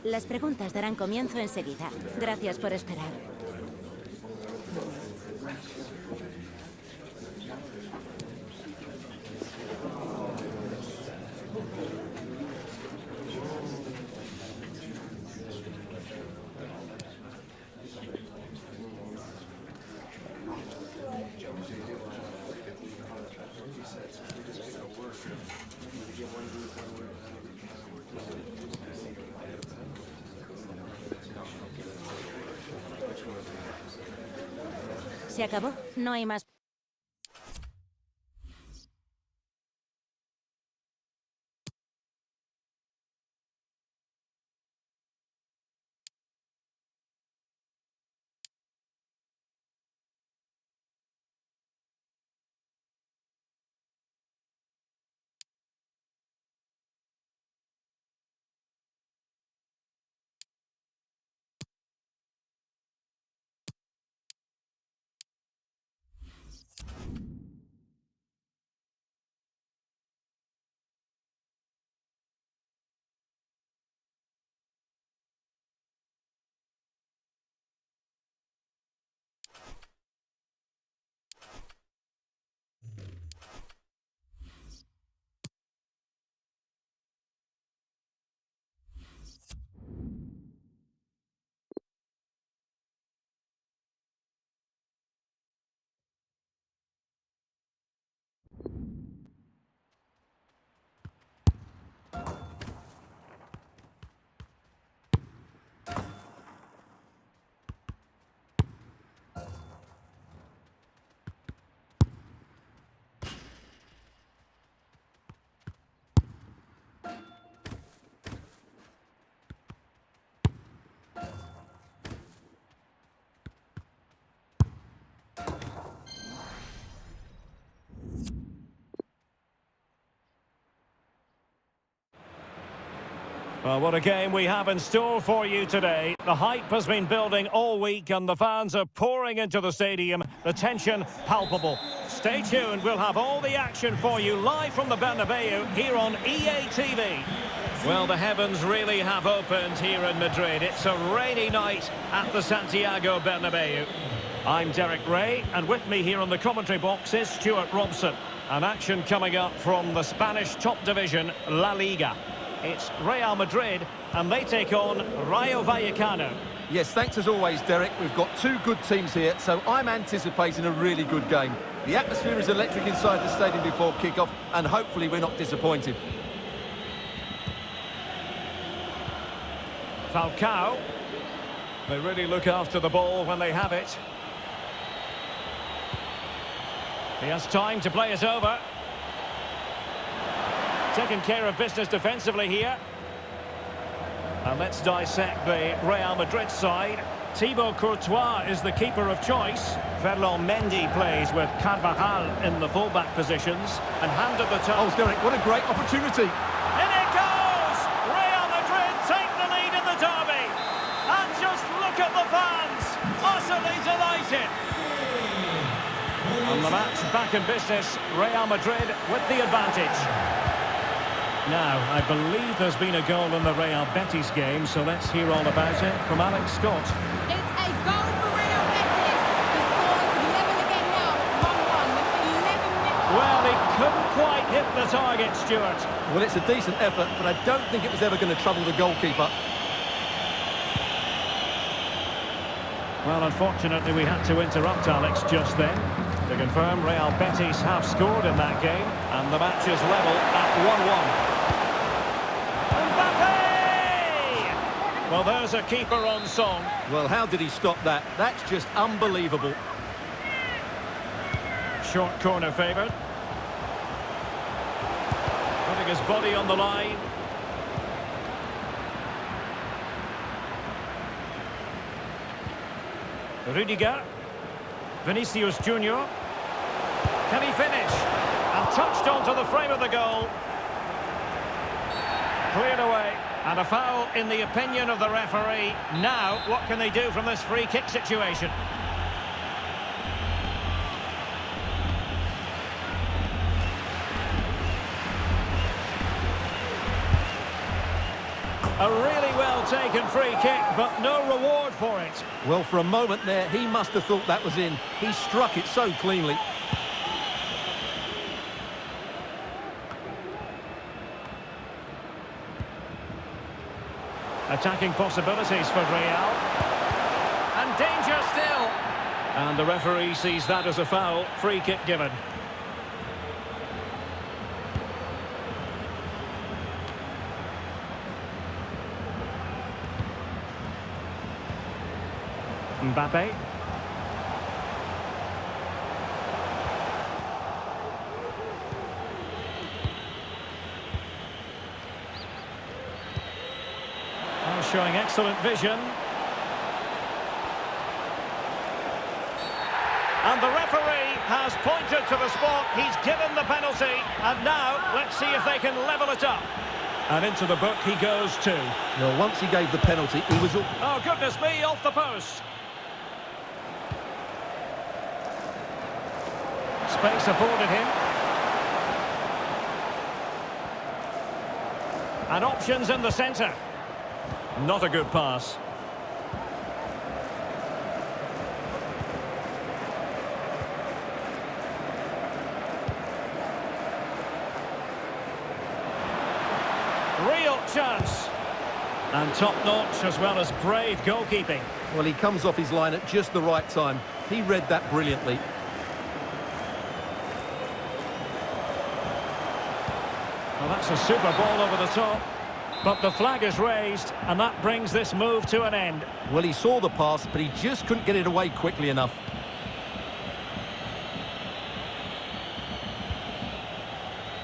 Las preguntas darán comienzo enseguida. Gracias por esperar. ¿Se acabó? No hay más. Well, what a game we have in store for you today. The hype has been building all week and the fans are pouring into the stadium. The tension palpable. Stay tuned, we'll have all the action for you live from the Bernabeu here on EA TV. Well, the heavens really have opened here in Madrid. It's a rainy night at the Santiago Bernabeu. I'm Derek Ray, and with me here on the commentary box is Stuart Robson. An action coming up from the Spanish top division, La Liga. It's Real Madrid, and they take on Rayo Vallecano. Yes, thanks as always, Derek. We've got two good teams here, so I'm anticipating a really good game. The atmosphere is electric inside the stadium before kick-off, and hopefully we're not disappointed. Falcao. They really look after the ball when they have it. He has time to play it over. Taking care of business defensively here. And let's dissect the Real Madrid side. Thibaut Courtois is the keeper of choice. Ferland Mendy plays with Carvajal in the fullback positions. And handed the touch. Oh, Derek, what a great opportunity. In it goes! Real Madrid take the lead in the derby. And just look at the fans. Utterly delighted. And the match back in business. Real Madrid with the advantage. Now, I believe there's been a goal in the Real Betis game, so let's hear all about it from Alex Scott. It's a goal for Real Betis. The score is level again now, 1-1 with 11 minutes. Well, he couldn't quite hit the target, Stuart. Well, it's a decent effort, but I don't think it was ever going to trouble the goalkeeper. Well, unfortunately, we had to interrupt Alex just then. To confirm, Real Betis have scored in that game, and the match is level at 1-1. Well, there's a keeper on song. Well, how did he stop that? That's just unbelievable. Short corner favoured. Putting his body on the line. Rudiger. Vinicius Junior. Can he finish? And touched onto the frame of the goal. Cleared away. And a foul in the opinion of the referee. Now, what can they do from this free kick situation? A really well taken free kick, but no reward for it. Well, for a moment there, he must have thought that was in. He struck it so cleanly. Attacking possibilities for Real. And danger still. And the referee sees that as a foul. Free kick given. Mbappe. Oh, showing excellent vision. And the referee has pointed to the spot. He's given the penalty. And now, let's see if they can level it up. And into the book he goes too. Well, once he gave the penalty, he was... Oh, goodness me, off the post. Space afforded him. And options in the centre. Not a good pass. Real chance. And top-notch as well as brave goalkeeping. Well, he comes off his line at just the right time. He read that brilliantly. Well, that's a super ball over the top. But the flag is raised, and that brings this move to an end. Well, he saw the pass, but he just couldn't get it away quickly enough.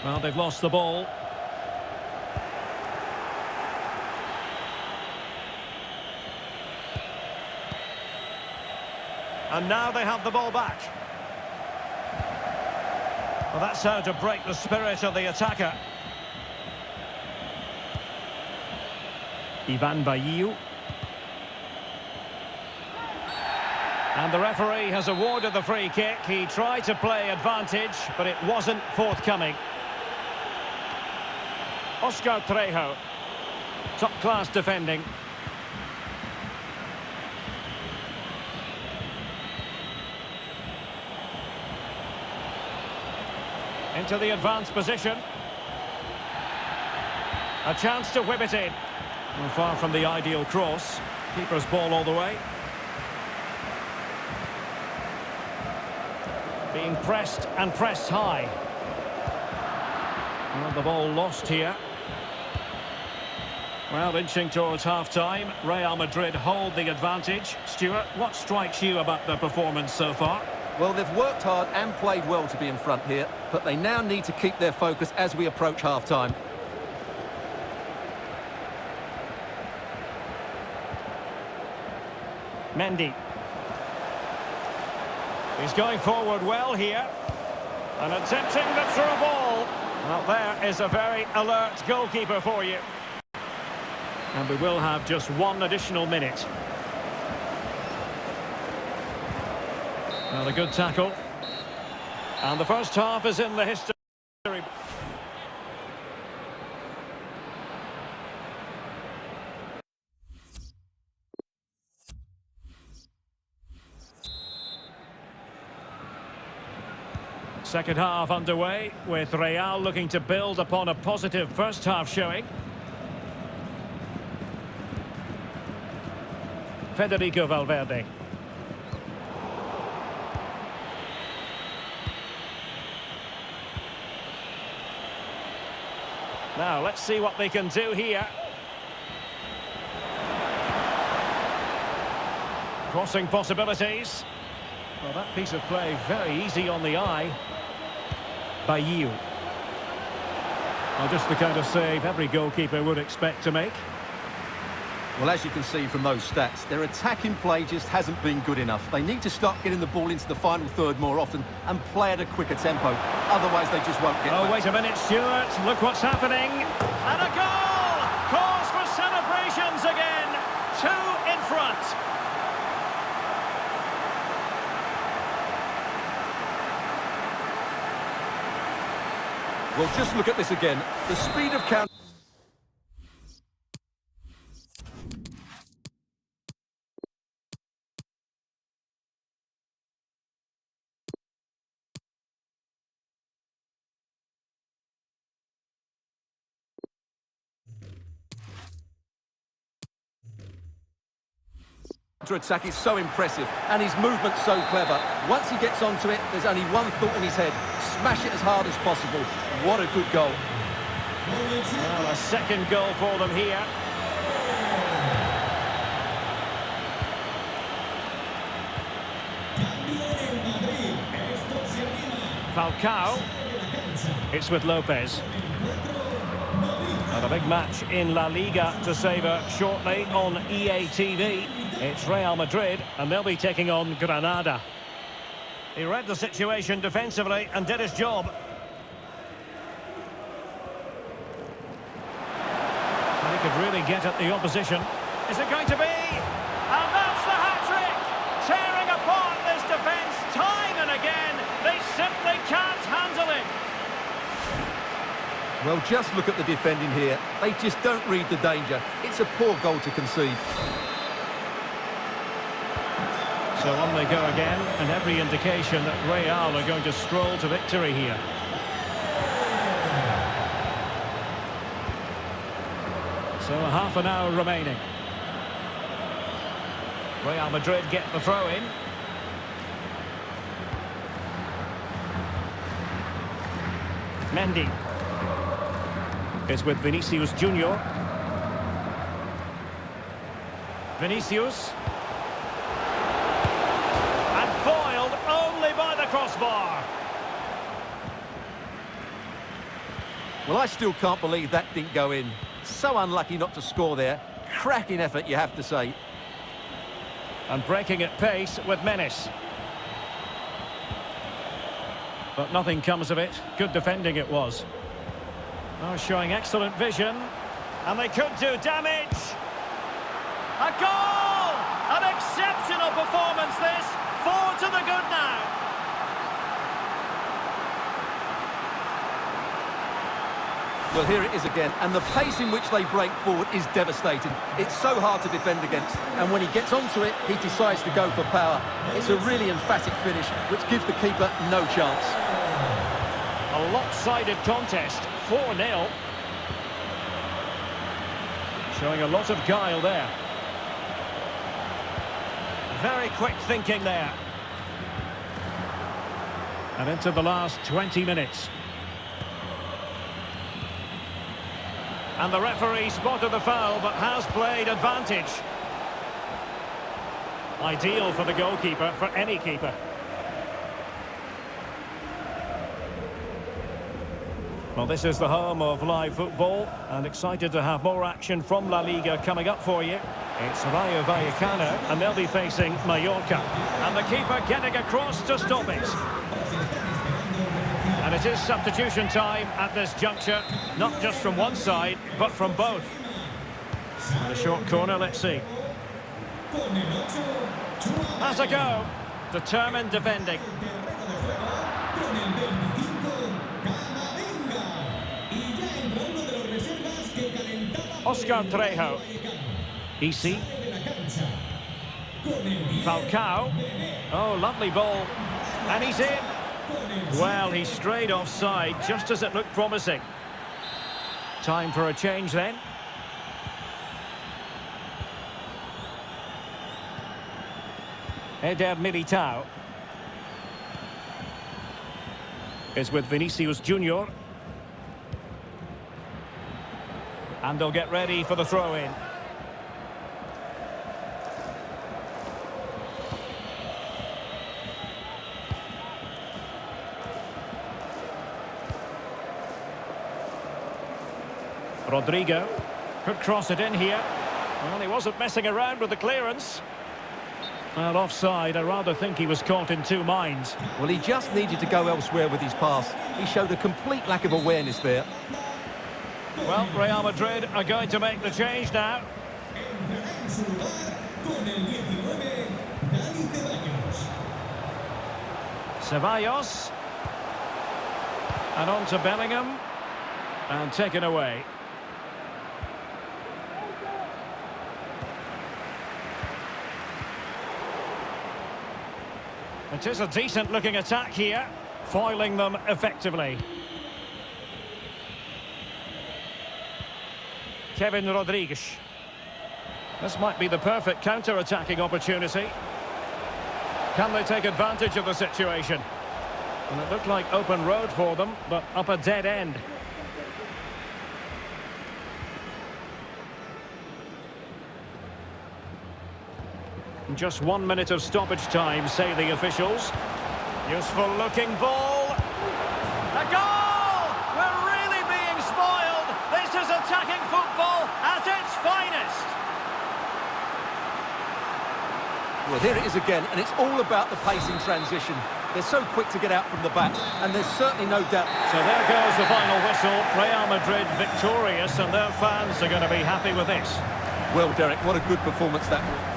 Well, they've lost the ball. And now they have the ball back. Well, that's how to break the spirit of the attacker. Ivan Bailly. And the referee has awarded the free kick. He tried to play advantage, but it wasn't forthcoming. Oscar Trejo. Top-class defending. Into the advanced position. A chance to whip it in. Well, far from the ideal cross. Keeper's ball all the way. Being pressed and pressed high. Well, the ball lost here. Well, inching towards half-time. Real Madrid hold the advantage. Stuart, what strikes you about the performance so far? Well, they've worked hard and played well to be in front here, but they now need to keep their focus as we approach half-time. Mendy. He's going forward well here. And attempting the through ball. Well, there is a very alert goalkeeper for you. And we will have just one additional minute. Well, a good tackle. And the first half is in the history. Second half underway, with Real looking to build upon a positive first half showing. Federico Valverde. Now, let's see what they can do here. Crossing possibilities. Well, that piece of play very easy on the eye. Bailly. Well, just the kind of save every goalkeeper would expect to make. Well, as you can see from those stats, their attacking play just hasn't been good enough. They need to start getting the ball into the final third more often and play at a quicker tempo. Otherwise, they just won't get Oh, back. wait a minute, Stuart. Look what's happening. And a goal! Cause for celebrations again. 2 in front. Well, just look at this again. The speed of counter... Attack is so impressive and his movement's so clever. Once he gets onto it, there's only one thought in his head: smash it as hard as possible. What a good goal. Well, a second goal for them here. Falcao. It's with Lopez. And a big match in La Liga to savour shortly on EA TV. It's Real Madrid, and they'll be taking on Granada. He read the situation defensively and did his job. And he could really get at the opposition. Is it going to be? And that's the hat-trick! Tearing apart this defence time and again. They simply can't handle it. Well, just look at the defending here. They just don't read the danger. It's a poor goal to concede. So on they go again, and every indication that Real are going to stroll to victory here. So a half an hour remaining. Real Madrid get the throw in. Mendy. It's with Vinicius Junior. Vinicius. And foiled only by the crossbar. Well, I still can't believe that didn't go in. So unlucky not to score there. Cracking effort, you have to say. And breaking at pace with menace. But nothing comes of it. Good defending it was. Oh, showing excellent vision. And they could do damage. A goal! An exceptional performance this. 4 to the good now. Well, here it is again, and the pace in which they break forward is devastating. It's so hard to defend against, and when he gets onto it, he decides to go for power. It's a really emphatic finish, which gives the keeper no chance. A lopsided contest, 4-0. Showing a lot of guile there. Very quick thinking there. And into the last 20 minutes. And the referee spotted the foul, but has played advantage. Ideal for the goalkeeper, for any keeper. Well, this is the home of live football, and excited to have more action from La Liga coming up for you. It's Rayo Vallecano, and they'll be facing Mallorca. And the keeper getting across to stop it. And it is substitution time at this juncture, not just from one side, but from both. And a short corner, let's see. Has a go. Determined defending. Oscar Trejo. Isi. Falcao. Oh, lovely ball. And he's in. Well, he strayed offside just as it looked promising. Time for a change then. Eder Militao is with Vinicius Junior. And they'll get ready for the throw-in. Rodrigo could cross it in here. Well, he wasn't messing around with the clearance. Well, offside. I rather think he was caught in two minds. Well, he just needed to go elsewhere with his pass. He showed a complete lack of awareness there. Well, Real Madrid are going to make the change now. Ceballos. And on to Bellingham. And taken away. It is a decent-looking attack here, foiling them effectively. Kevin Rodriguez. This might be the perfect counter-attacking opportunity. Can they take advantage of the situation? And it looked like open road for them, but up a dead end. Just 1 minute of stoppage time, say the officials. Useful looking ball. A goal! We're really being spoiled. This is attacking football at its finest. Well, here it is again, and it's all about the pacing transition. They're so quick to get out from the back, and there's certainly no doubt. So there goes the final whistle. Real Madrid victorious, and their fans are going to be happy with this. Well, Derek, what a good performance that was.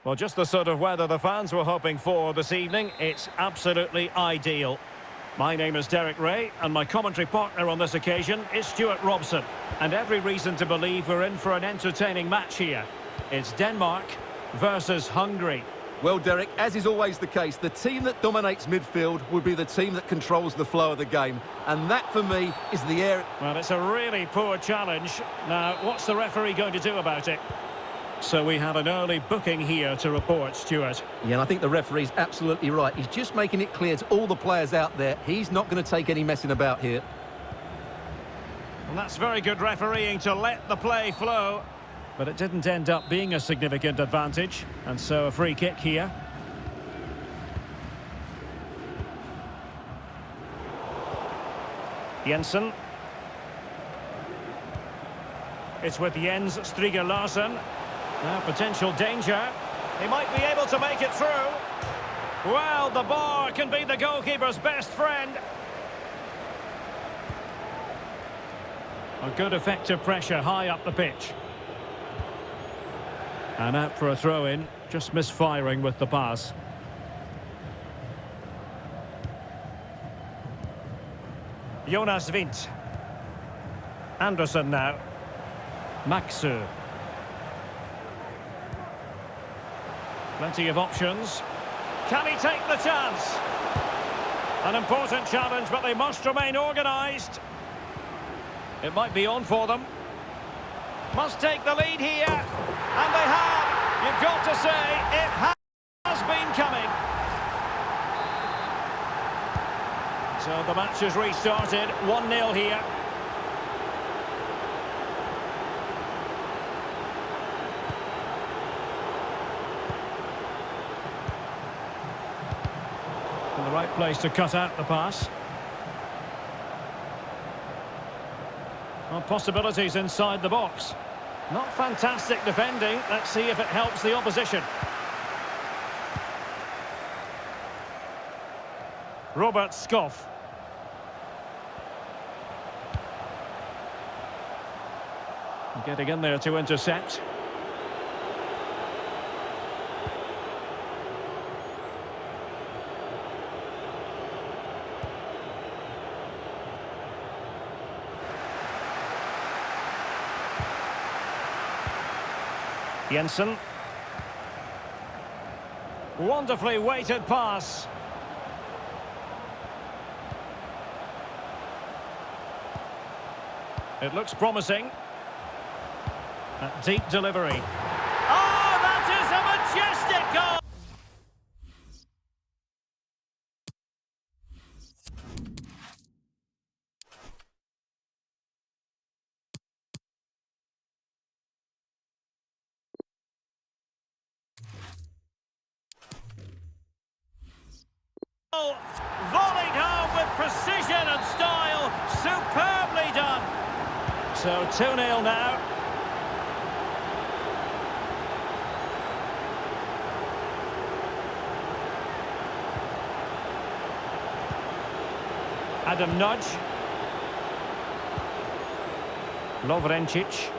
Well, just the sort of weather the fans were hoping for this evening. It's absolutely ideal. My name is Derek Ray, and my commentary partner on this occasion is Stuart Robson. And every reason to believe we're in for an entertaining match here. It's Denmark versus Hungary. Well, Derek, as is always the case, the team that dominates midfield will be the team that controls the flow of the game. And that, for me, is the area... Well, it's a really poor challenge. Now, what's the referee going to do about it? So we have an early booking here to report, Stuart. Yeah, and I think the referee's absolutely right. He's just making it clear to all the players out there, he's not going to take any messing about here. And that's very good refereeing to let the play flow. But it didn't end up being a significant advantage. And so a free kick here. Jensen. It's with Jens Striger Larsen. Now potential danger. He might be able to make it through. Well, the bar can be the goalkeeper's best friend. A good effective pressure high up the pitch. And out for a throw-in, just misfiring with the pass. Jonas Vint. Anderson now. Maxu. Plenty of options. Can he take the chance? An important challenge, but they must remain organised. It might be on for them. Must take the lead here. And they have. You've got to say, it has been coming. So the match has restarted. 1-0 here. In the right place to cut out the pass. Well, possibilities inside the box. Not fantastic defending. Let's see if it helps the opposition. Robert Skoff. Getting in there to intercept. Jensen. Wonderfully weighted pass. It looks promising. A deep delivery. Oh, that is a majestic goal! Volleyed home with precision and style. Superbly done. So 2-0 now. Adam Nudge. Lovrencic.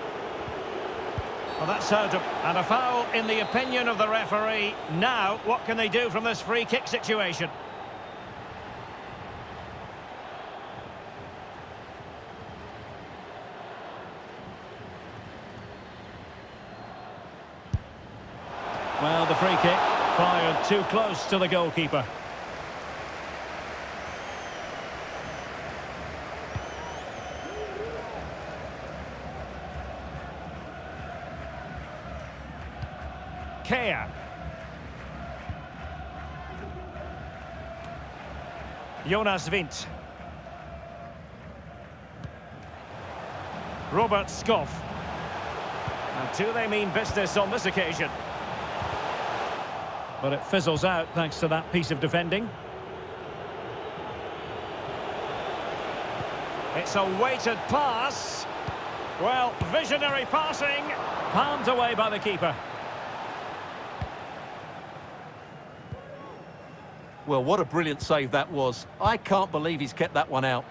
Well, that's out of... And a foul in the opinion of the referee. Now, what can they do from this free kick situation? Well, the free kick fired too close to the goalkeeper. Kea. Jonas Vint. Robert Skoff. And do they mean business on this occasion? But it fizzles out thanks to that piece of defending. It's a weighted pass. Well, visionary passing. Palmed away by the keeper. Well, what a brilliant save that was. I can't believe he's kept that one out.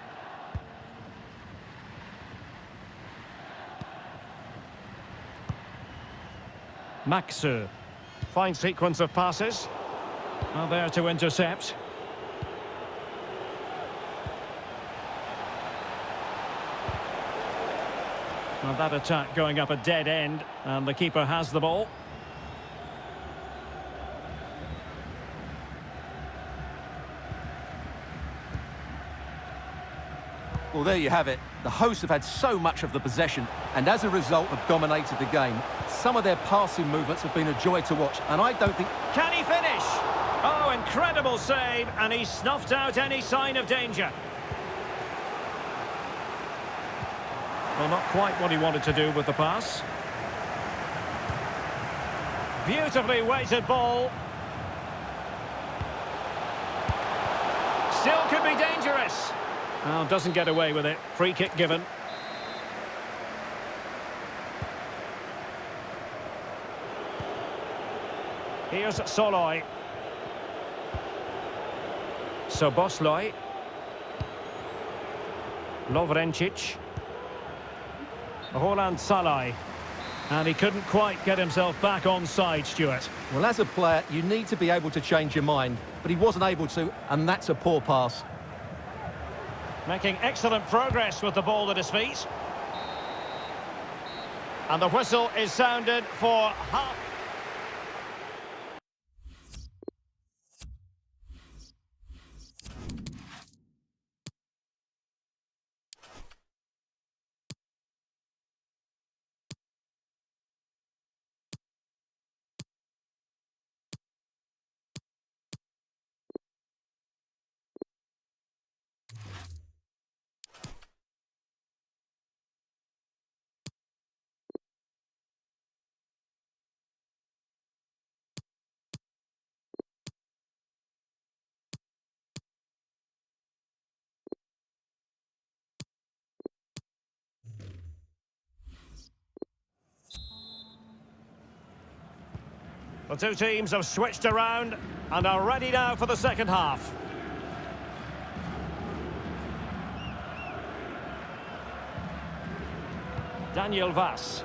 Maxu. Fine sequence of passes. Now there to intercept. Well, that attack going up a dead end, and the keeper has the ball. Well, there you have it. The hosts have had so much of the possession, and as a result have dominated the game. Some of their passing movements have been a joy to watch, and I don't think... Can he finish? Oh, incredible save, and he snuffed out any sign of danger. Well, not quite what he wanted to do with the pass. Beautifully weighted ball. Still could be dangerous. Oh, doesn't get away with it. Free kick given. Here's Soloy. Soboslai. Lovrencic. Roland Salai. And he couldn't quite get himself back on side, Stuart. Well, as a player, you need to be able to change your mind, but he wasn't able to, and that's a poor pass. Making excellent progress with the ball at his feet. And the whistle is sounded for half. The two teams have switched around and are ready now for the second half. Daniel Vass.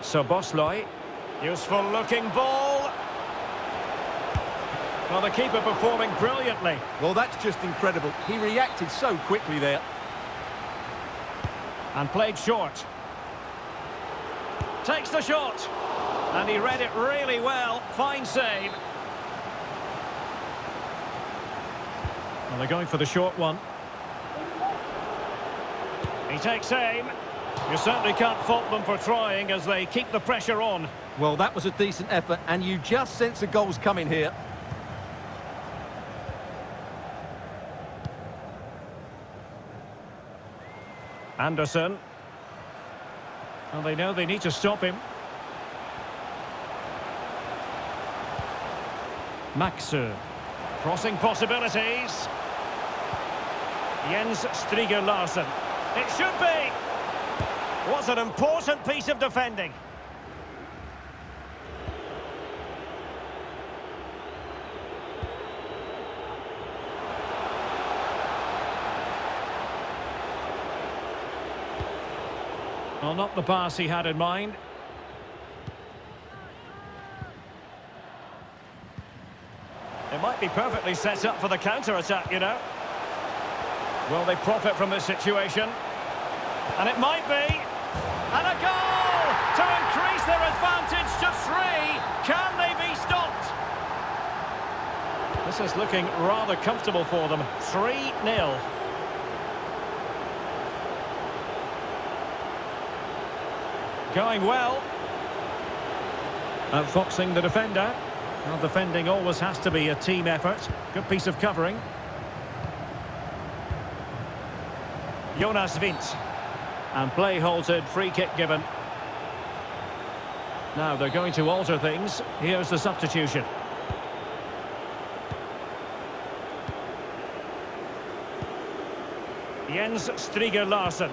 Sobosloy. Useful looking ball. Well, the keeper performing brilliantly. Well, that's just incredible. He reacted so quickly there. And played short. Takes the shot. And he read it really well. Fine save. Well, they're going for the short one. He takes aim. You certainly can't fault them for trying as they keep the pressure on. Well, that was a decent effort, and you just sense a goal's coming here. Anderson. Well, they know they need to stop him. Maxu. Crossing possibilities. Jens Striger Larsen. It should be! Was an important piece of defending. Well, not the pass he had in mind. It might be perfectly set up for the counter-attack, you know. Will they profit from this situation? And it might be. And a goal to increase their advantage to 3. Can they be stopped? This is looking rather comfortable for them. 3-0. Going well. Outfoxing the defender. Well, defending always has to be a team effort. Good piece of covering. Jonas Vint. And play halted, free kick given. Now they're going to alter things. Here's the substitution. Jens Striger Larsen.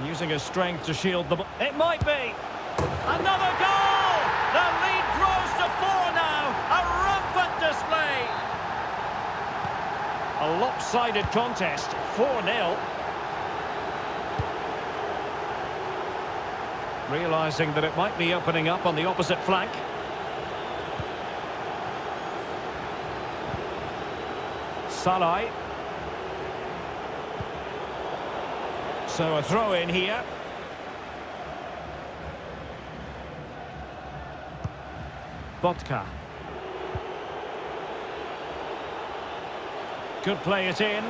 Using his strength to shield the ball. It might be! Another goal! The lead grows to 4 now. A rampant display. A lopsided contest. 4-0. Realising that it might be opening up on the opposite flank. Salai. So a throw in here. Botka. Could play it in.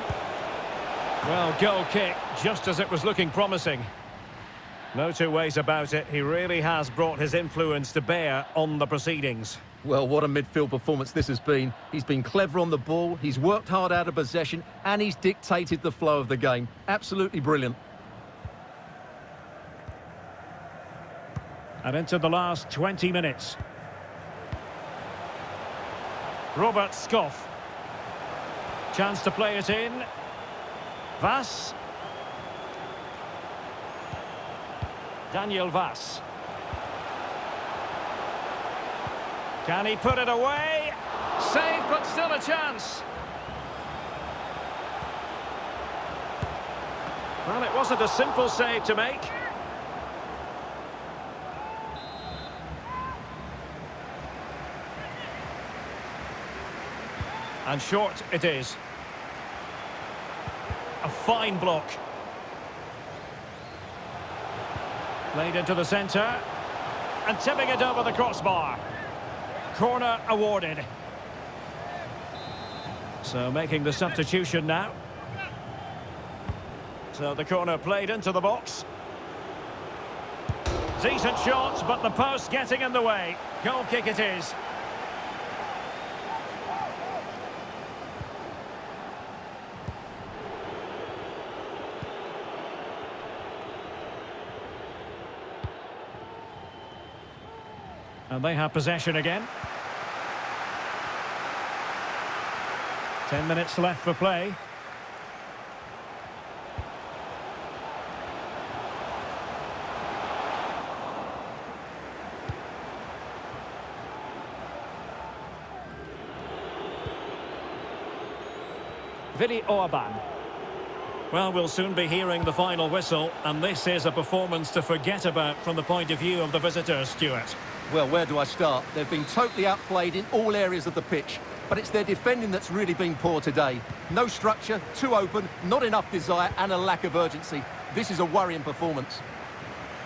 Well, goal kick, just as it was looking promising. No two ways about it. He really has brought his influence to bear on the proceedings. Well, what a midfield performance this has been. He's been clever on the ball, he's worked hard out of possession, and he's dictated the flow of the game. Absolutely brilliant. And into the last 20 minutes. Robert Skoff. Chance to play it in. Vass. Daniel Vass. Can he put it away? Saved, but still a chance. Well, it wasn't a simple save to make. And short it is. A fine block. Played into the centre. And tipping it over the crossbar. Corner awarded. So making the substitution now. So the corner played into the box. Decent shot, but the post getting in the way. Goal kick it is. And they have possession again. 10 minutes left for play. Orban. Well, we'll soon be hearing the final whistle, and this is a performance to forget about from the point of view of the visitors, Stuart. Well, where do I start? They've been totally outplayed in all areas of the pitch, but it's their defending that's really been poor today. No structure, too open, not enough desire, and a lack of urgency. This is a worrying performance.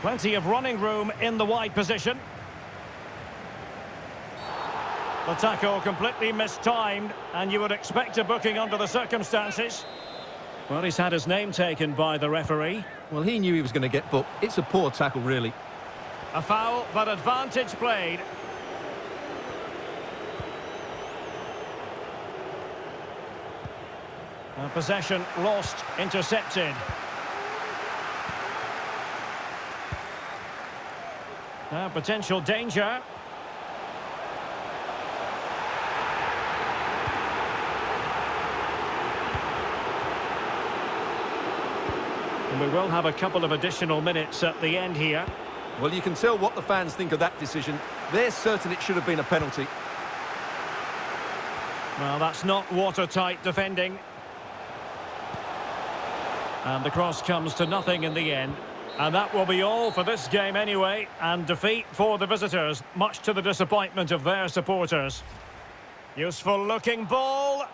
Plenty of running room in the wide position. The tackle completely mistimed, and you would expect a booking under the circumstances. Well, he's had his name taken by the referee. Well, he knew he was going to get booked. It's a poor tackle, really. A foul, but advantage played. And possession lost, intercepted. Now potential danger. And we will have a couple of additional minutes at the end here. Well, you can tell what the fans think of that decision. They're certain it should have been a penalty. Well, that's not watertight defending. And the cross comes to nothing in the end. And that will be all for this game anyway. And defeat for the visitors, much to the disappointment of their supporters. Useful looking ball.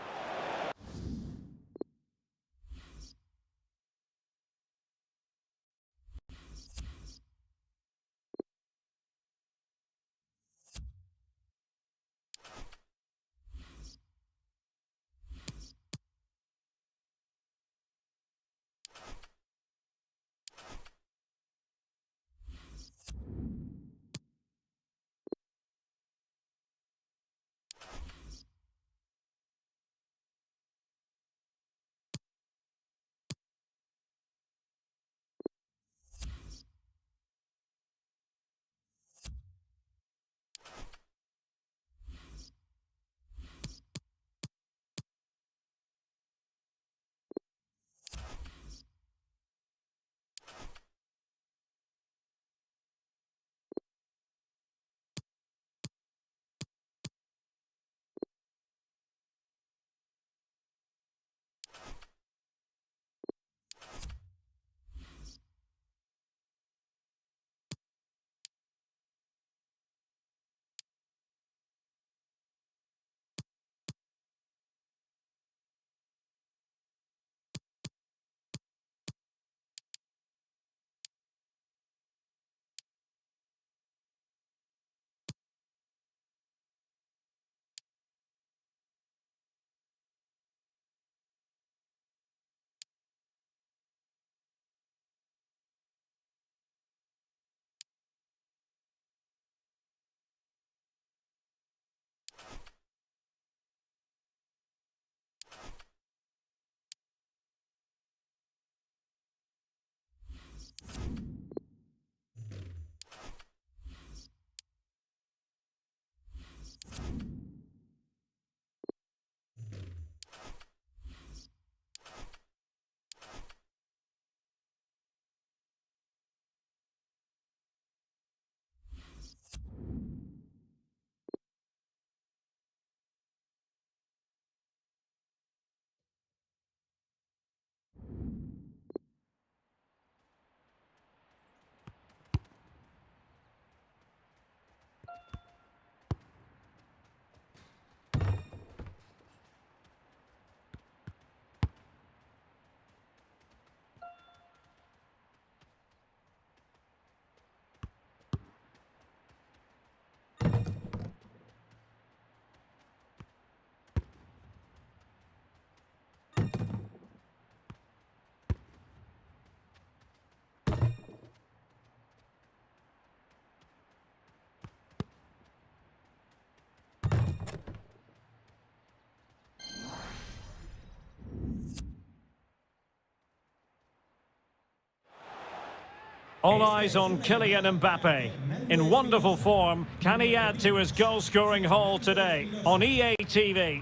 All eyes on Kylian Mbappe. In wonderful form, can he add to his goal-scoring haul today on EA TV?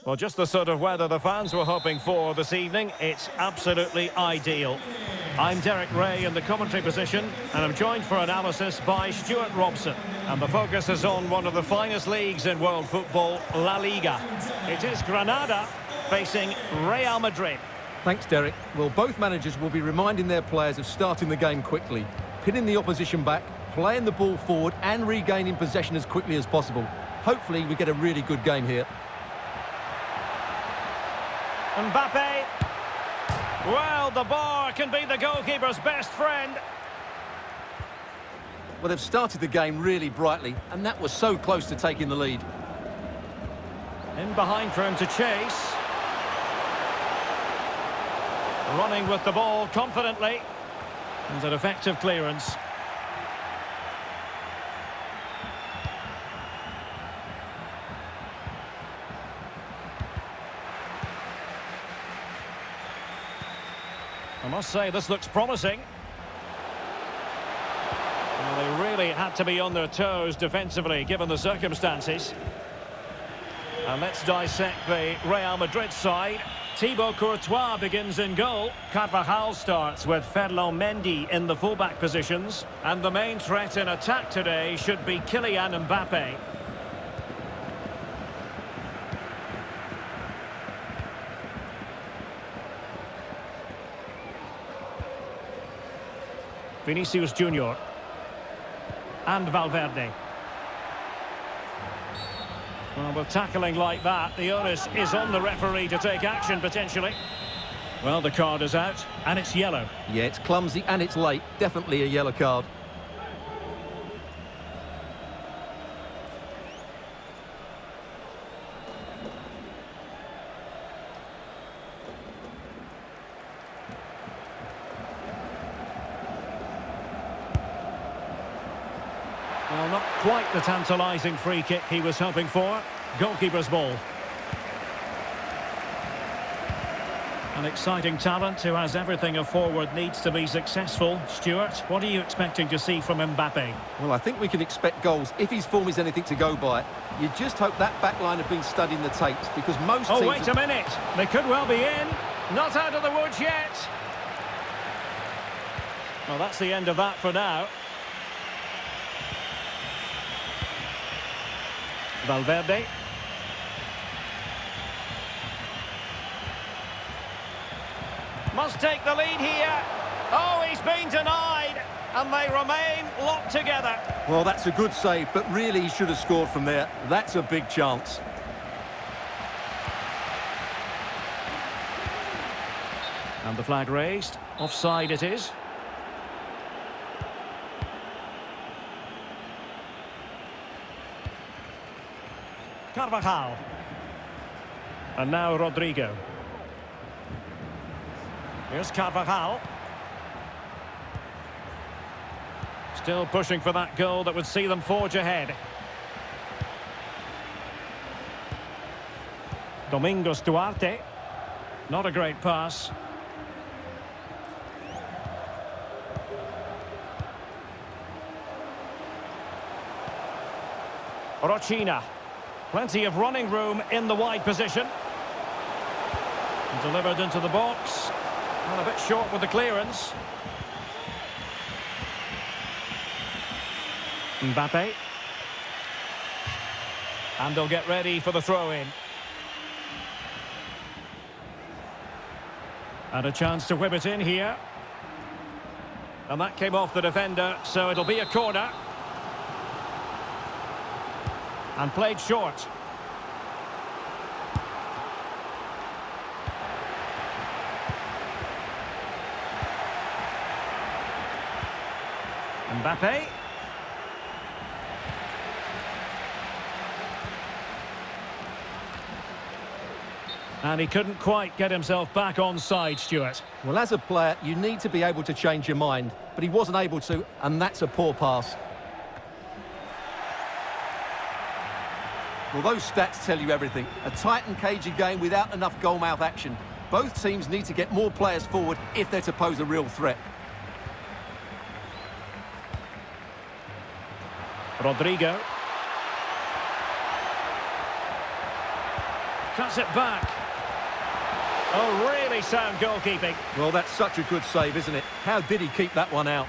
Well, just the sort of weather the fans were hoping for this evening. It's absolutely ideal. I'm Derek Ray in the commentary position, and I'm joined for analysis by Stuart Robson. And the focus is on one of the finest leagues in world football, La Liga. It is Granada facing Real Madrid. Thanks, Derek. Well, both managers will be reminding their players of starting the game quickly, pinning the opposition back, playing the ball forward and regaining possession as quickly as possible. Hopefully we get a really good game here. Mbappe. Well, the bar can be the goalkeeper's best friend. Well, they've started the game really brightly, and that was so close to taking the lead. In behind for him to chase. Running with the ball confidently. And an effective clearance. I must say, this looks promising. Well, they really had to be on their toes defensively, given the circumstances. And let's dissect the Real Madrid side. Thibaut Courtois begins in goal. Carvajal starts with Ferland Mendy in the fullback positions. And the main threat in attack today should be Kylian Mbappe. Vinicius Junior and Valverde. Well, with tackling like that, the onus is on the referee to take action, potentially. Well, the card is out, and it's yellow. Yeah, it's clumsy and it's late. Definitely a yellow card. Well, not quite the tantalising free kick he was hoping for. Goalkeeper's ball. An exciting talent who has everything a forward needs to be successful. Stuart, what are you expecting to see from Mbappe? Well, I think we can expect goals if his form is anything to go by. You just hope that back line have been studying the tapes, because most teams... Oh, wait a minute. They could well be in. Not out of the woods yet. Well, that's the end of that for now. Valverde. Must take the lead here. Oh, he's been denied. And they remain locked together. Well, that's a good save, but really he should have scored from there. That's a big chance. And the flag raised. Offside it is. Carvajal. And now Rodrigo. Here's Carvajal. Still pushing for that goal that would see them forge ahead. Domingos Duarte. Not a great pass. Rochina. Plenty of running room in the wide position. And delivered into the box. And a bit short with the clearance. Mbappe. And they'll get ready for the throw-in. And a chance to whip it in here. And that came off the defender, so it'll be a corner. And played short. Mbappe. And he couldn't quite get himself back on side, Stuart. Well, as a player, you need to be able to change your mind, but he wasn't able to, and that's a poor pass. Well, those stats tell you everything. A tight and cagey game without enough goal-mouth action. Both teams need to get more players forward if they're to pose a real threat. Rodrigo. Cuts it back. Oh, really sound goalkeeping. Well, that's such a good save, isn't it? How did he keep that one out?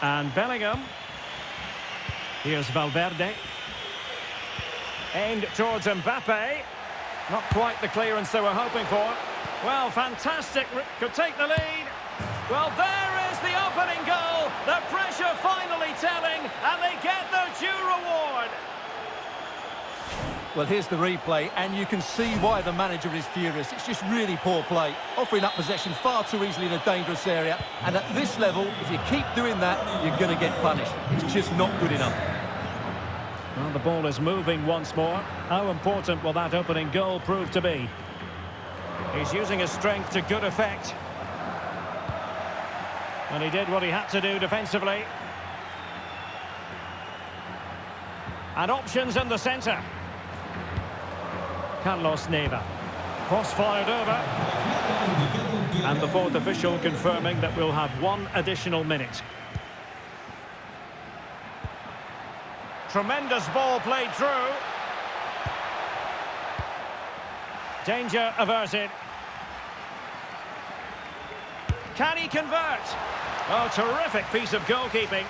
And Bellingham. Here's Valverde. Aimed towards Mbappe. Not quite the clearance they were hoping for. Well, fantastic. Could take the lead. Well, there is the opening goal. The pressure finally telling, and they get their due reward. Well, here's the replay, and you can see why the manager is furious. It's just really poor play, offering up possession far too easily in a dangerous area. And at this level, if you keep doing that, you're going to get punished. It's just not good enough. Well, the ball is moving once more. How important will that opening goal prove to be? He's using his strength to good effect. And he did what he had to do defensively. And options in the centre. Carlos Neva. Cross fired over. And the fourth official confirming that we'll have one additional minute. Tremendous ball played through. Danger averted. Can he convert? Oh, terrific piece of goalkeeping.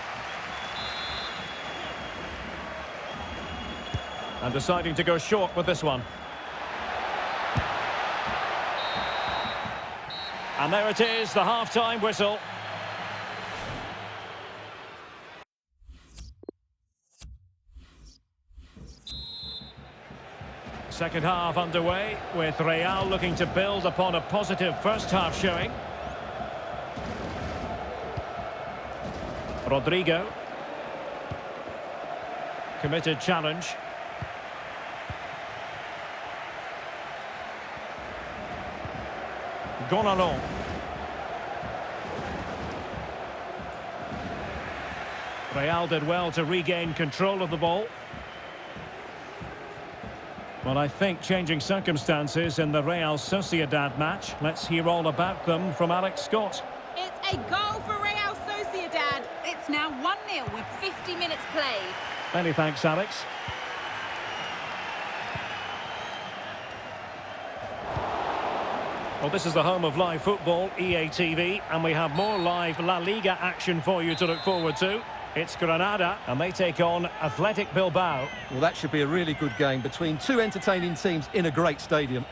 And deciding to go short with this one. And there it is, the half-time whistle. Second half underway, with Real looking to build upon a positive first half showing. Rodrigo. Committed challenge. Gonalons. Real did well to regain control of the ball. Well, I think changing circumstances in the Real Sociedad match. Let's hear all about them from Alex Scott. It's a goal for Real Sociedad. It's now 1-0 with 50 minutes played. Many thanks, Alex. Well, this is the home of live football, EA TV, and we have more live La Liga action for you to look forward to. It's Granada, and they take on Athletic Bilbao. Well, that should be a really good game between two entertaining teams in a great stadium.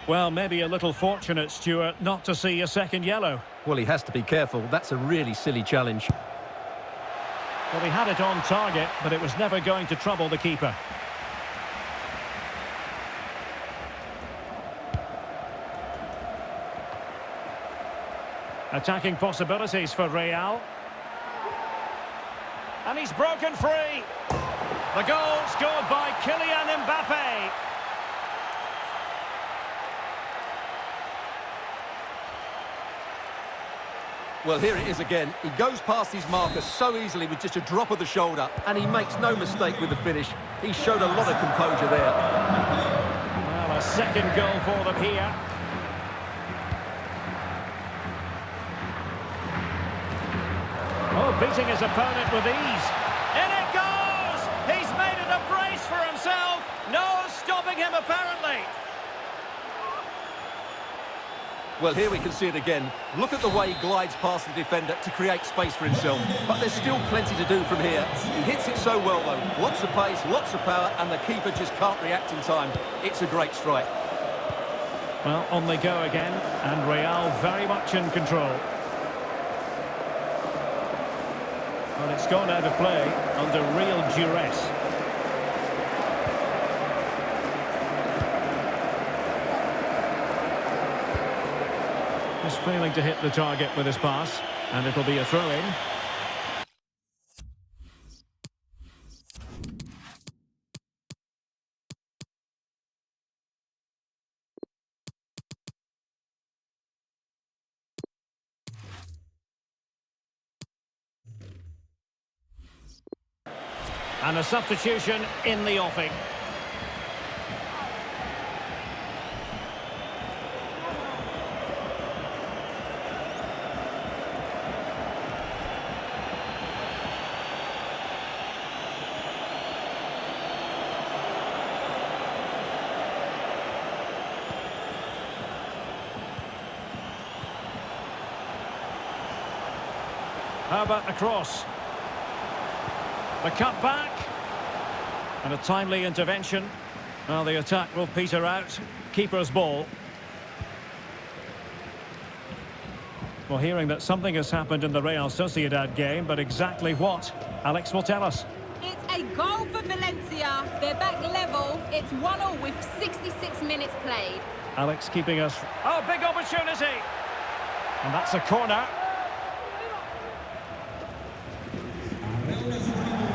Well, maybe a little fortunate, Stuart, not to see a second yellow. Well, he has to be careful. That's a really silly challenge. Well, he had it on target, but it was never going to trouble the keeper. Attacking possibilities for Real. And he's broken free. The goal scored by Kylian Mbappe. Well, here it is again. He goes past his marker so easily with just a drop of the shoulder, and he makes no mistake with the finish. He showed a lot of composure there. Well, a second goal for them here. Oh, beating his opponent with ease. In it goes! He's made it a brace for himself. No stopping him, apparently. Well, here we can see it again. Look at the way he glides past the defender to create space for himself. But there's still plenty to do from here. He hits it so well, though. Lots of pace, lots of power, and the keeper just can't react in time. It's a great strike. Well, on they go again, and Real very much in control. Well, it's gone out of play under real duress. Just failing to hit the target with his pass, and it'll be a throw-in. And a substitution in the offing. How about the cross? The cut back. And a timely intervention. Well, the attack will peter out. Keeper's ball. Well, hearing that something has happened in the Real Sociedad game, but exactly what? Alex will tell us. It's a goal for Valencia. They're back level. It's 1-1 with 66 minutes played. Alex keeping us... Oh, big opportunity! And that's a corner.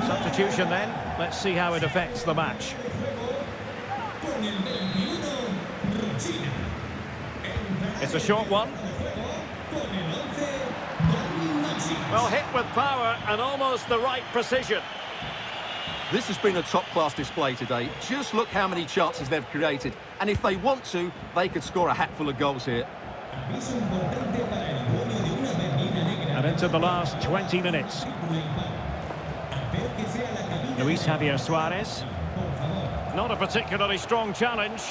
Substitution then. Let's see how it affects the match. It's a short one. Well, hit with power and almost the right precision. This has been a top-class display today. Just look how many chances they've created. And if they want to, they could score a hatful of goals here. And into the last 20 minutes. Luis Javier Suarez. Not a particularly strong challenge.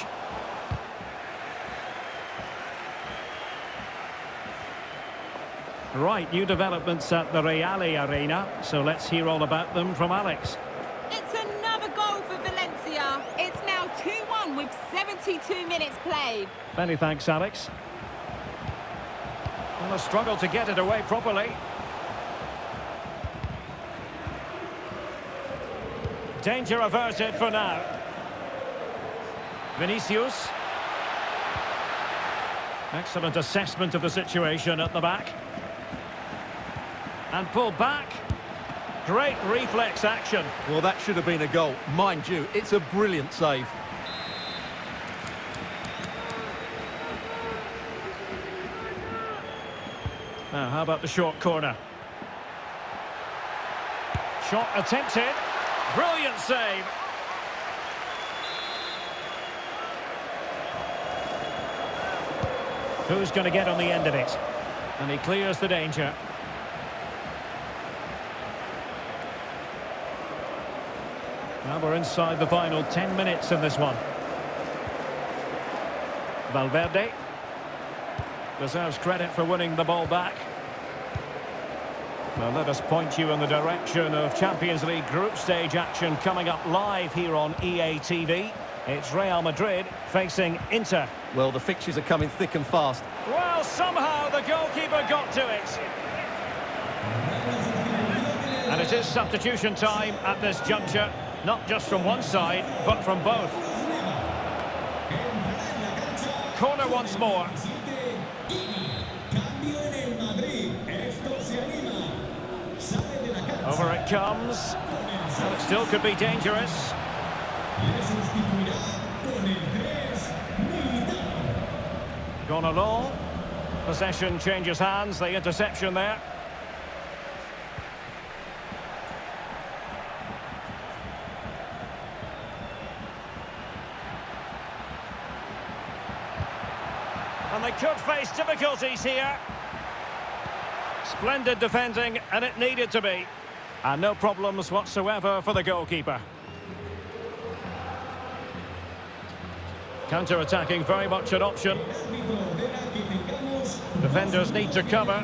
Right, new developments at the Real Arena, so let's hear all about them from Alex. It's another goal for Valencia. It's now 2-1 with 72 minutes played. Many thanks, Alex. Well, a struggle to get it away properly. Danger averted for now. Vinicius. Excellent assessment of the situation at the back. And pulled back. Great reflex action. Well, that should have been a goal. Mind you, it's a brilliant save. Now, how about the short corner? Shot attempted. Brilliant save. Who's going to get on the end of it? And he clears the danger. Now we're inside the final 10 minutes in this one. Valverde deserves credit for winning the ball back. Now let us point you in the direction of Champions League group stage action coming up live here on EA TV. It's Real Madrid facing Inter. Well, the fixtures are coming thick and fast. Well, somehow the goalkeeper got to it. And it is substitution time at this juncture, not just from one side, but from both. Corner once more. Over it comes. And it still could be dangerous. Gone along. Possession changes hands, the interception there. And they could face difficulties here. Splendid defending, and it needed to be. And no problems whatsoever for the goalkeeper. Counter-attacking, very much an option. Defenders need to cover.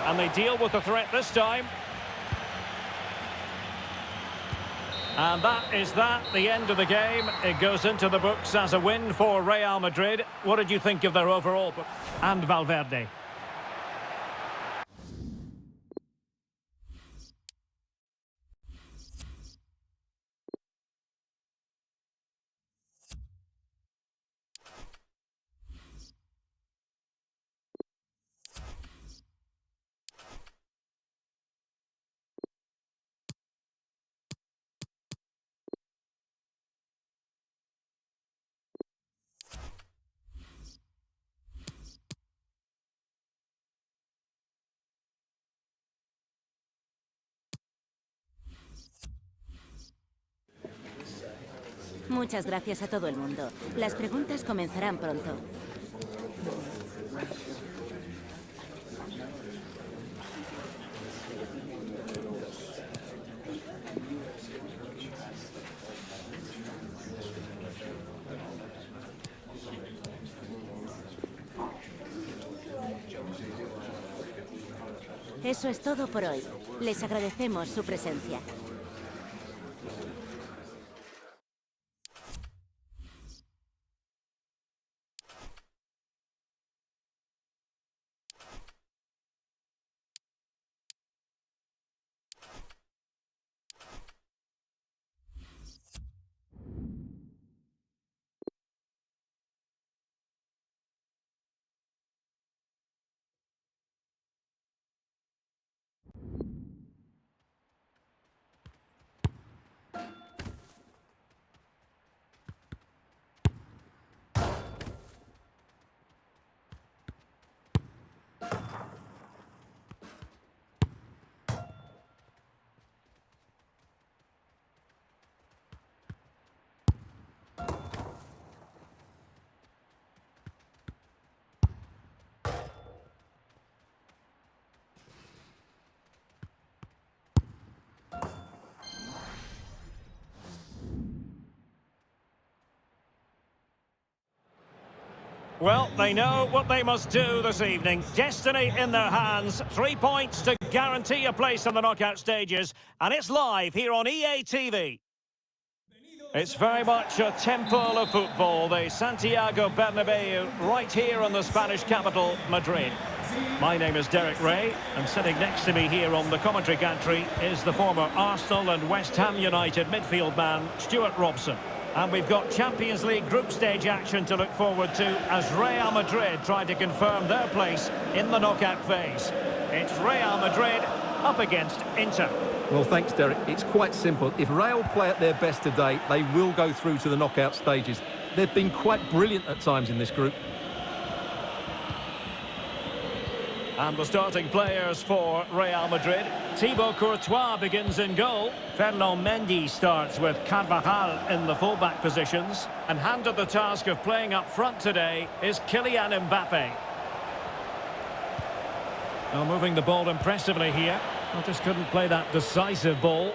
And they deal with the threat this time. And that is the end of the game. It goes into the books as a win for Real Madrid. What did you think of their overall? And Valverde. Muchas gracias a todo el mundo. Las preguntas comenzarán pronto. Eso es todo por hoy. Les agradecemos su presencia. Well, they know what they must do this evening. Destiny in their hands. 3 points to guarantee a place in the knockout stages. And it's live here on EA TV. It's very much a temple of football, the Santiago Bernabeu, right here in the Spanish capital, Madrid. My name is Derek Ray, and sitting next to me here on the commentary gantry is the former Arsenal and West Ham United midfield man, Stuart Robson. And we've got Champions League group stage action to look forward to as Real Madrid try to confirm their place in the knockout phase. It's Real Madrid up against Inter. Well, thanks, Derek. It's quite simple. If Real play at their best today, they will go through to the knockout stages. They've been quite brilliant at times in this group. And the starting players for Real Madrid. Thibaut Courtois begins in goal. Ferland Mendy starts with Carvajal in the fullback positions. And handed the task of playing up front today is Kylian Mbappe. Well, moving the ball impressively here. Well, just couldn't play that decisive ball.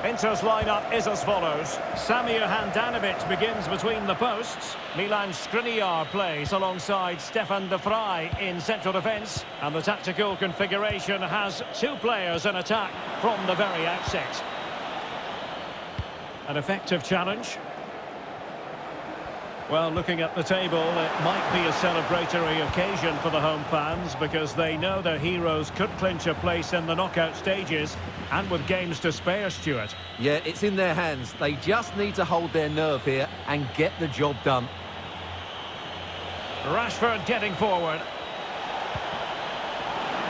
Inter's lineup is as follows. Samir Handanovic begins between the posts. Milan Skriniar plays alongside Stefan de Vrij in central defence. And the tactical configuration has 2 players in attack from the very outset. An effective challenge. Well, looking at the table, it might be a celebratory occasion for the home fans because they know their heroes could clinch a place in the knockout stages and with games to spare, Stuart. Yeah, it's in their hands. They just need to hold their nerve here and get the job done. Rashford getting forward.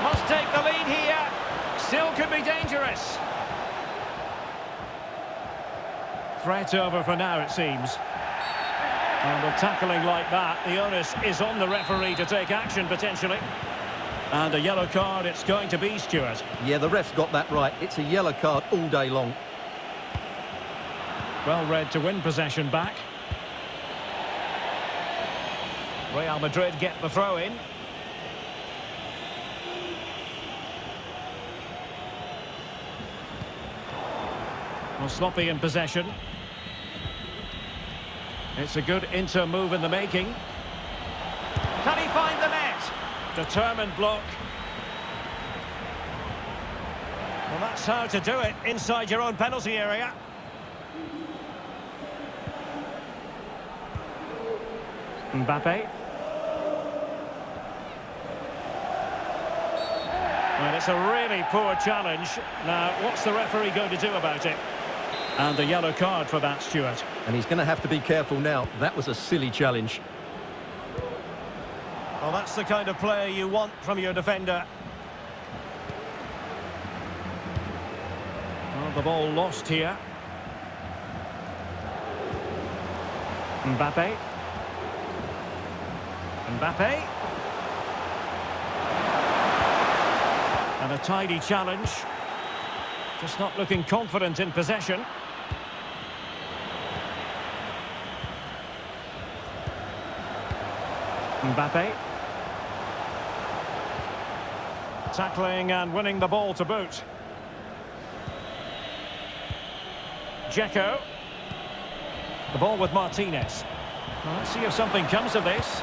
Must take the lead here. Still could be dangerous. Threat over for now, it seems. And with tackling like that, the onus is on the referee to take action, potentially. And a yellow card it's going to be, Stuart. Yeah, the ref's got that right. It's a yellow card all day long. Well read to win possession back. Real Madrid get the throw in. Well, sloppy in possession. It's a good Inter move in the making. Can he find the net? Determined block. Well, that's how to do it inside your own penalty area. Mbappe. Well, it's a really poor challenge. Now, what's the referee going to do about it? And a yellow card for that, Stuart. And he's going to have to be careful now. That was a silly challenge. Well, that's the kind of player you want from your defender. Well, the ball lost here. Mbappe. Mbappe. And a tidy challenge. Just not looking confident in possession. Mbappe. Tackling and winning the ball to boot. Dzeko. The ball with Martinez. Well, let's see if something comes of this.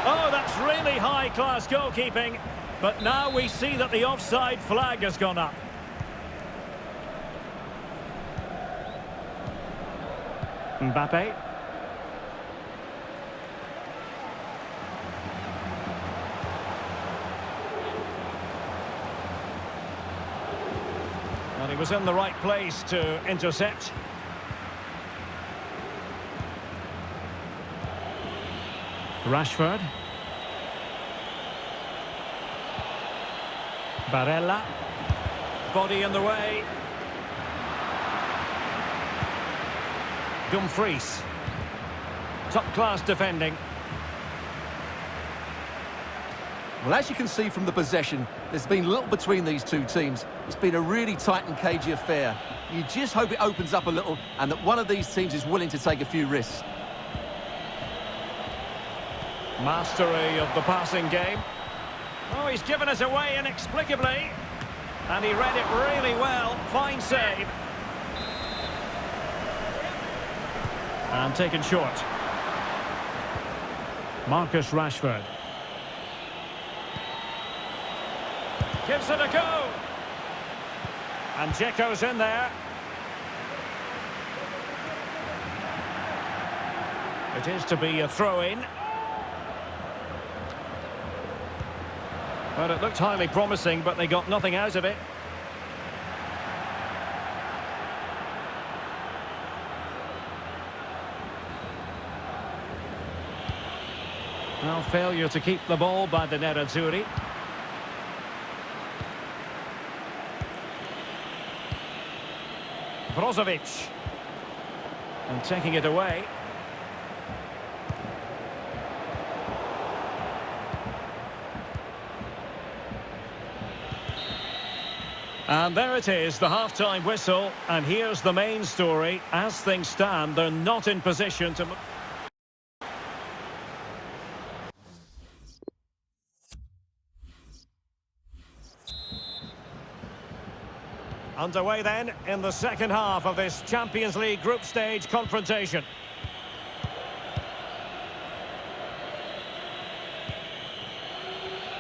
Oh, that's really high-class goalkeeping. But now we see that the offside flag has gone up. Mbappe. Well, he was in the right place to intercept. Rashford. Barella. Body in the way. Dumfries. Top-class defending. Well, as you can see from the possession, there's been little between these two teams. It's been a really tight and cagey affair. You just hope it opens up a little and that one of these teams is willing to take a few risks. Mastery of the passing game. Oh, he's given us away inexplicably. And he read it really well. Fine save. And taken short. Marcus Rashford. Gives it a go. And Dzeko's in there. It is to be a throw-in. Well, it looked highly promising, but they got nothing out of it. Well, failure to keep the ball by the Nerazzurri. Brozovic. And taking it away. And there it is, the half-time whistle. And here's the main story. As things stand, they're not in position to... Underway then in the second half of this Champions League group stage confrontation.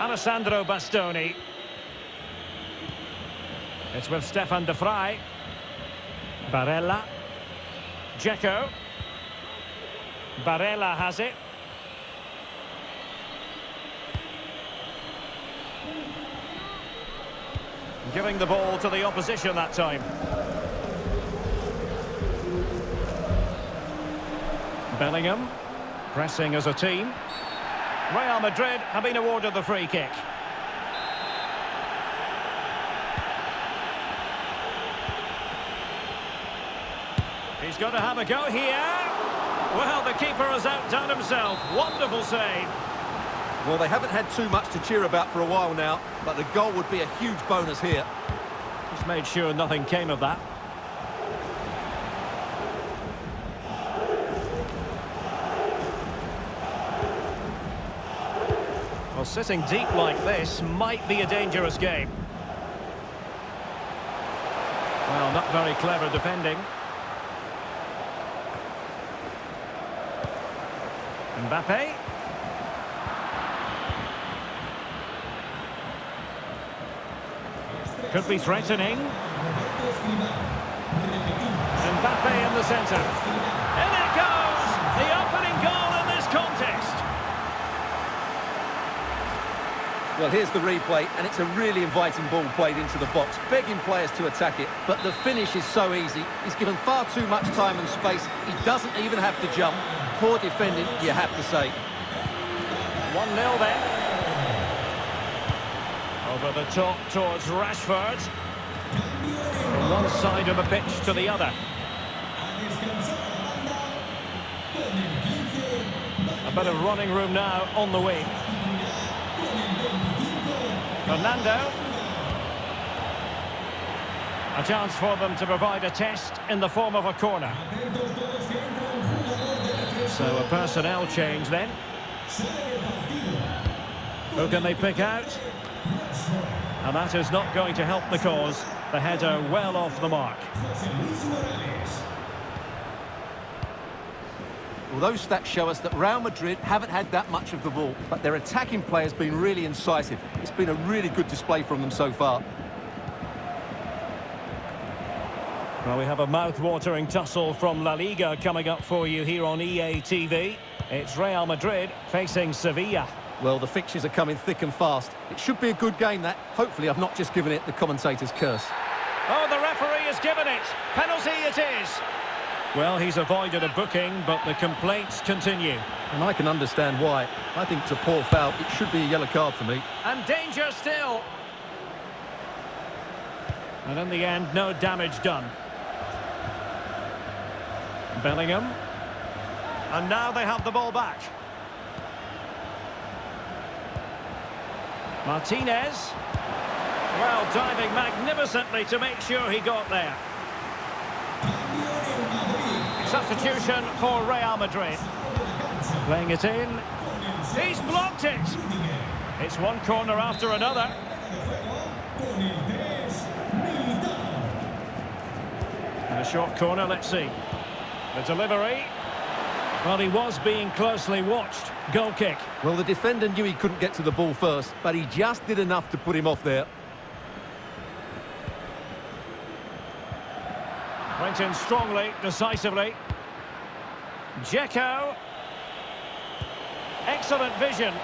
Alessandro Bastoni. It's with Stefan de Vrij. Barella. Dzeko. Barella has it. Giving the ball to the opposition that time. Bellingham. Pressing as a team. Real Madrid have been awarded the free kick. He's got to have a go here. Well, the keeper has outdone himself. Wonderful save. Well, they haven't had too much to cheer about for a while now, but the goal would be a huge bonus here. Just made sure nothing came of that. Well, sitting deep like this might be a dangerous game. Well, not very clever defending. Mbappe. Could be threatening. Mbappe in the centre. In it goes! The opening goal in this contest. Well, here's the replay, and it's a really inviting ball played into the box, begging players to attack it, but the finish is so easy. He's given far too much time and space. He doesn't even have to jump. Poor defending, you have to say. 1-0 then. Over the top towards Rashford. From one side of the pitch to the other. A bit of running room now on the wing. Fernando. A chance for them to provide a test in the form of a corner. So a personnel change then. Who can they pick out? And that is not going to help the cause. The header well off the mark. Well, those stats show us that Real Madrid haven't had that much of the ball, but their attacking play has been really incisive. It's been a really good display from them so far. Well, we have a mouth-watering tussle from La Liga coming up for you here on EA TV. It's Real Madrid facing Sevilla. Well, the fixtures are coming thick and fast. It should be a good game, that. Hopefully, I've not just given it the commentator's curse. Oh, the referee has given it. Penalty it is. Well, he's avoided a booking, but the complaints continue. And I can understand why. I think it's a poor foul. It should be a yellow card for me. And danger still. And in the end, no damage done. Bellingham. And now they have the ball back. Martinez. Well, diving magnificently to make sure he got there. Substitution for Real Madrid. Playing it in. He's blocked it. It's one corner after another. And a short corner, let's see. The delivery. Well, he was being closely watched. Goal kick. Well, the defender knew he couldn't get to the ball first, but he just did enough to put him off there. Went in strongly, decisively. Dzeko. Excellent vision.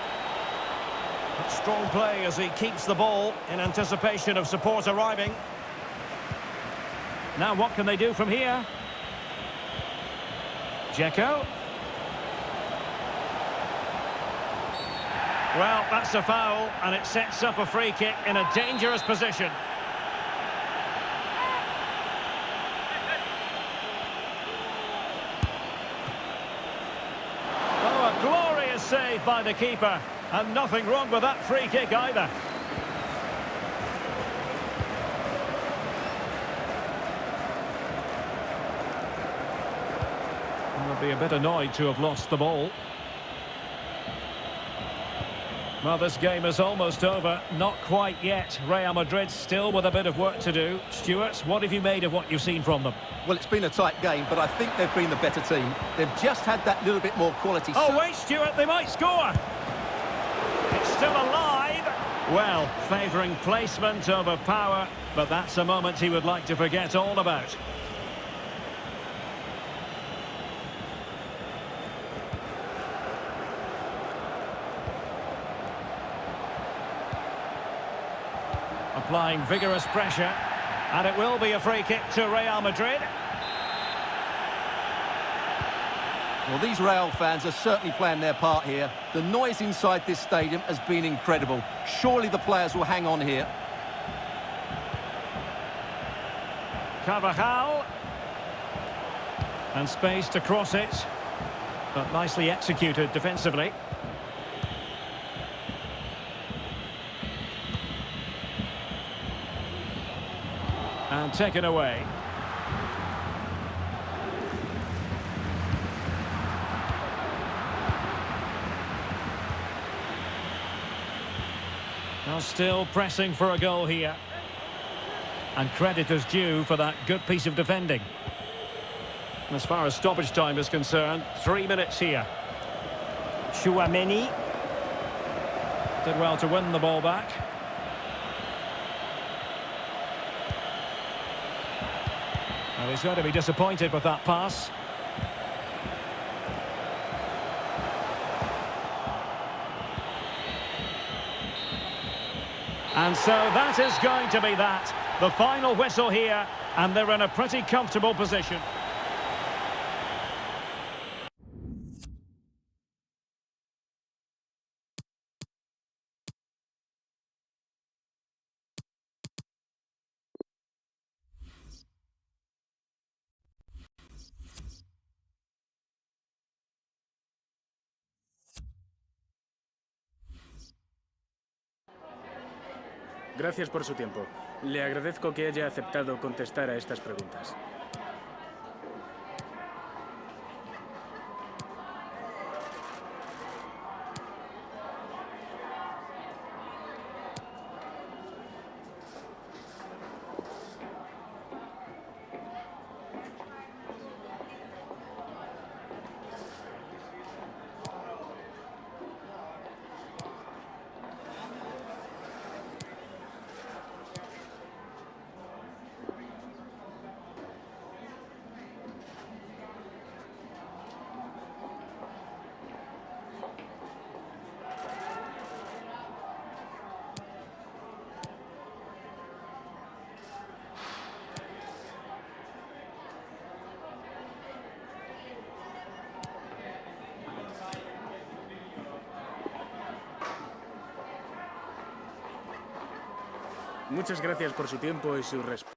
Strong play as he keeps the ball in anticipation of support arriving. Now what can they do from here? Dzeko. Well, that's a foul, and it sets up a free kick in a dangerous position. Oh, a glorious save by the keeper, and nothing wrong with that free kick either. They'll be a bit annoyed to have lost the ball. Well, this game is almost over. Not quite yet. Real Madrid still with a bit of work to do. Stuart, what have you made of what you've seen from them? Well, it's been a tight game, but I think they've been the better team. They've just had that little bit more quality. Oh, wait, Stuart, they might score. It's still alive. Well, favouring placement over power, but that's a moment he would like to forget all about. Applying vigorous pressure, and it will be a free kick to Real Madrid. Well, these Real fans are certainly playing their part here. The noise inside this stadium has been incredible. Surely the players will hang on here. Carvajal. And space to cross it, but nicely executed defensively. And taken away. Now still pressing for a goal here. And credit is due for that good piece of defending. As far as stoppage time is concerned, 3 minutes here. Tchouaméni did well to win the ball back. Well, he's going to be disappointed with that pass. And so that is going to be that. The final whistle here, and they're in a pretty comfortable position. Gracias por su tiempo. Le agradezco que haya aceptado contestar a estas preguntas. Muchas gracias por su tiempo y su respeto.